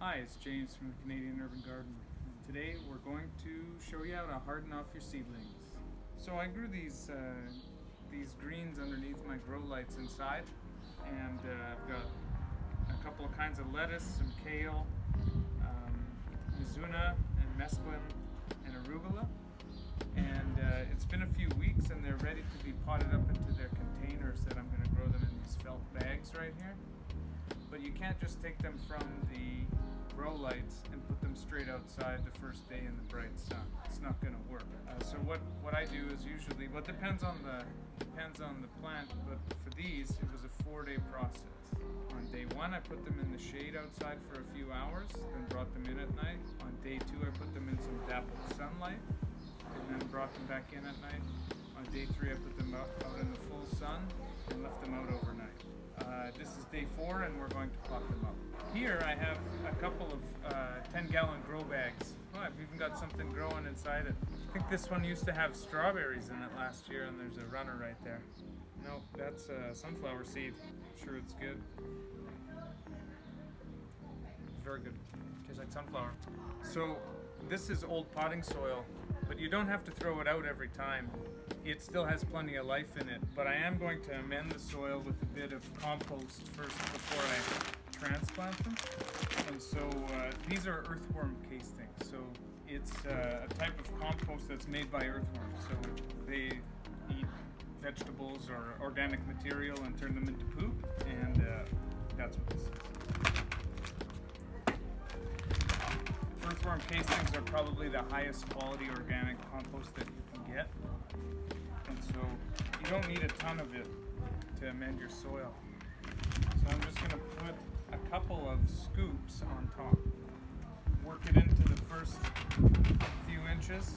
Hi, it's James from the Canadian Urban Garden. Today we're going to show you how to harden off your seedlings. So I grew these greens underneath my grow lights inside, and I've got a couple of kinds of lettuce, some kale, mizuna and mesclun and arugula. And it's been a few weeks and they're ready to be potted up into their containers that I'm going to grow them in these felt bags right here. But you can't just take them from the grow lights and put them straight outside the first day in the bright sun. It's not going to work. So what I do is usually, well, it depends on the plant, but for these it was a 4-day process. On day 1 I put them in the shade outside for a few hours, then brought them in at night. On day 2 I put them in some dappled sunlight, and then brought them back in at night. On day 3 I put them out in the full sun and left them out overnight. This is day 4 and we're going to pot them up. Here I have a couple of 10-gallon grow bags. Oh, I've even got something growing inside it. I think this one used to have strawberries in it last year, and there's a runner right there. No, that's sunflower seed. I'm sure it's good. Very good. Tastes like sunflower. So this is old potting soil, but you don't have to throw it out every time. It still has plenty of life in it, but I am going to amend the soil with a bit of compost first before I transplant them. And so these are earthworm castings. So it's a type of compost that's made by earthworms. So they eat vegetables or organic material and turn them into poop, and that's what this is. Earthworm castings are probably the highest quality organic compost that you can get. And so you don't need a ton of it to amend your soil. So I'm just going to put a couple of scoops on top. Work it into the first few inches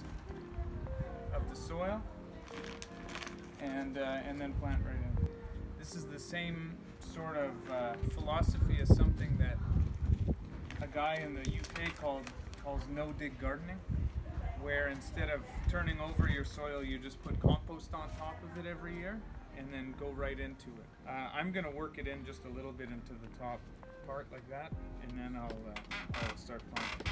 of the soil, and then plant right in. This is the same sort of philosophy as something that a guy in the UK calls no-dig gardening, where instead of turning over your soil, you just put compost on top of it every year and then go right into it. I'm going to work it in just a little bit into the top part like that, and then I'll start planting.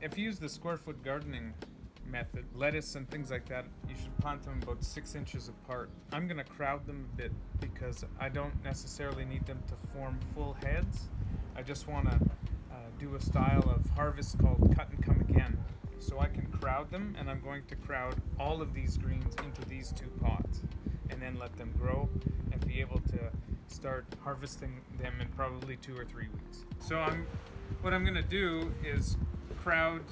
If you use the square foot gardening method, lettuce and things like that, you should plant them about 6 inches apart. I'm going to crowd them a bit because I don't necessarily need them to form full heads. I just want to do a style of harvest called cut and come again. So I can crowd them, and I'm going to crowd all of these greens into these 2 pots and then let them grow and be able to start harvesting them in probably 2 or 3 weeks. So what I'm going to do is crowd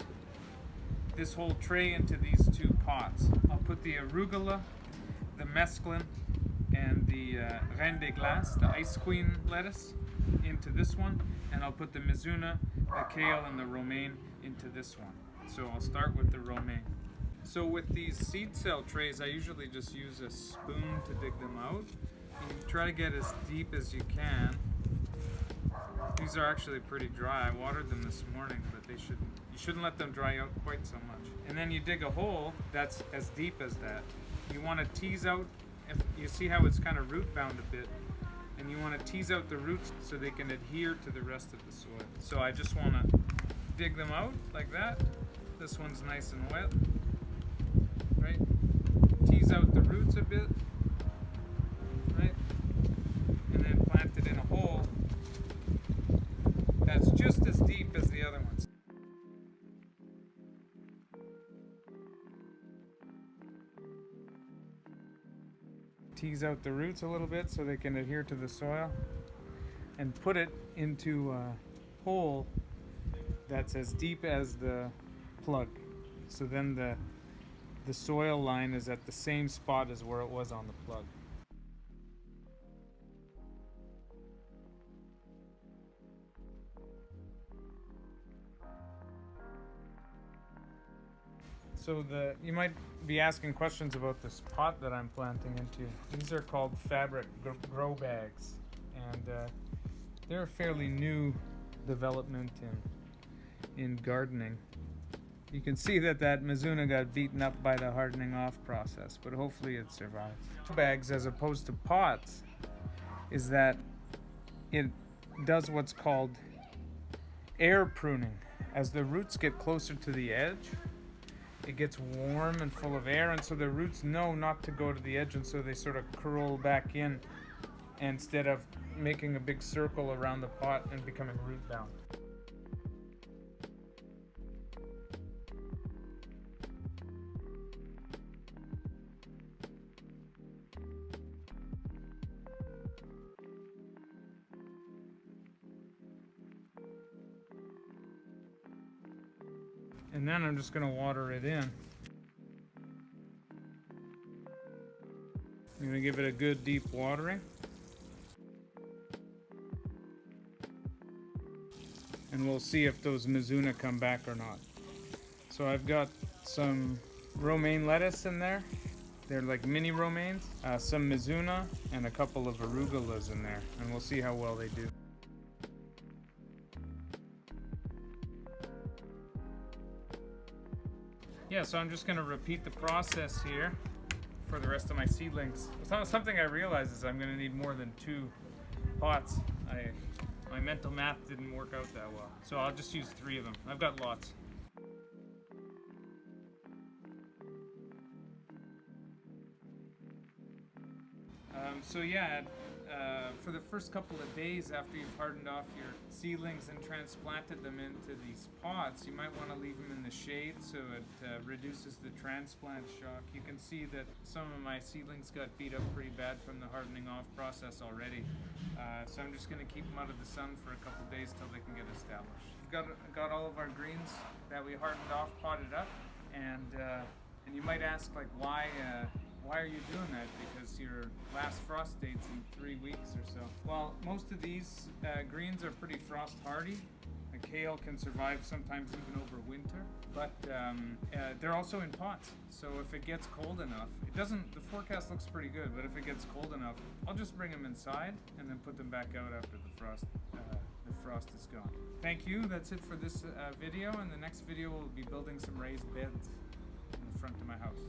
this whole tray into these 2 pots. I'll put the arugula, the mesclun, and the reine des glaces, the ice queen lettuce, into this one, and I'll put the mizuna, the kale, and the romaine into this one. So I'll start with the romaine. So with these seed cell trays, I usually just use a spoon to dig them out. You try to get as deep as you can. These are actually pretty dry. I watered them this morning, but you shouldn't let them dry out quite so much. And then you dig a hole that's as deep as that. You want to tease out, if you see how it's kind of root bound a bit, and you want to tease out the roots so they can adhere to the rest of the soil. So I just want to dig them out like that. This one's nice and wet, right? Tease out the roots a bit, right? And then plant it in a hole that's just as deep as the other ones. Tease out the roots a little bit so they can adhere to the soil, and put it into a hole that's as deep as the plug. So then the soil line is at the same spot as where it was on the plug. So you might be asking questions about this pot that I'm planting into. These are called fabric grow bags, and they're a fairly new development in gardening. You can see that mizuna got beaten up by the hardening off process, but hopefully it survives. Bags, as opposed to pots, is that it does what's called air pruning. As the roots get closer to the edge, it gets warm and full of air, and so the roots know not to go to the edge, and so they sort of curl back in instead of making a big circle around the pot and becoming root bound. And then I'm just going to water it in. I'm going to give it a good deep watering. And we'll see if those Mizuna come back or not. So I've got some romaine lettuce in there. They're like mini romaines. Some Mizuna and a couple of arugulas in there. And we'll see how well they do. Yeah, so I'm just going to repeat the process here for the rest of my seedlings. Something I realized is I'm going to need more than 2 pots. My mental math didn't work out that well, so I'll just use 3 of them. I've got lots. So yeah, for the first couple of days after you've hardened off your seedlings and transplanted them into these pots, you might want to leave them in the shade so it reduces the transplant shock. You can see that some of my seedlings got beat up pretty bad from the hardening off process already. So I'm just going to keep them out of the sun for a couple days till they can get established. We've got all of our greens that we hardened off potted up, and you might ask, like, why are you doing that? Because your last frost date's in 3 weeks or so. Well, most of these greens are pretty frost hardy. The kale can survive sometimes even over winter, but they're also in pots. So if it gets cold enough, the forecast looks pretty good, but if it gets cold enough, I'll just bring them inside and then put them back out after the frost is gone. Thank you. That's it for this video. In the next video, we'll be building some raised beds in the front of my house.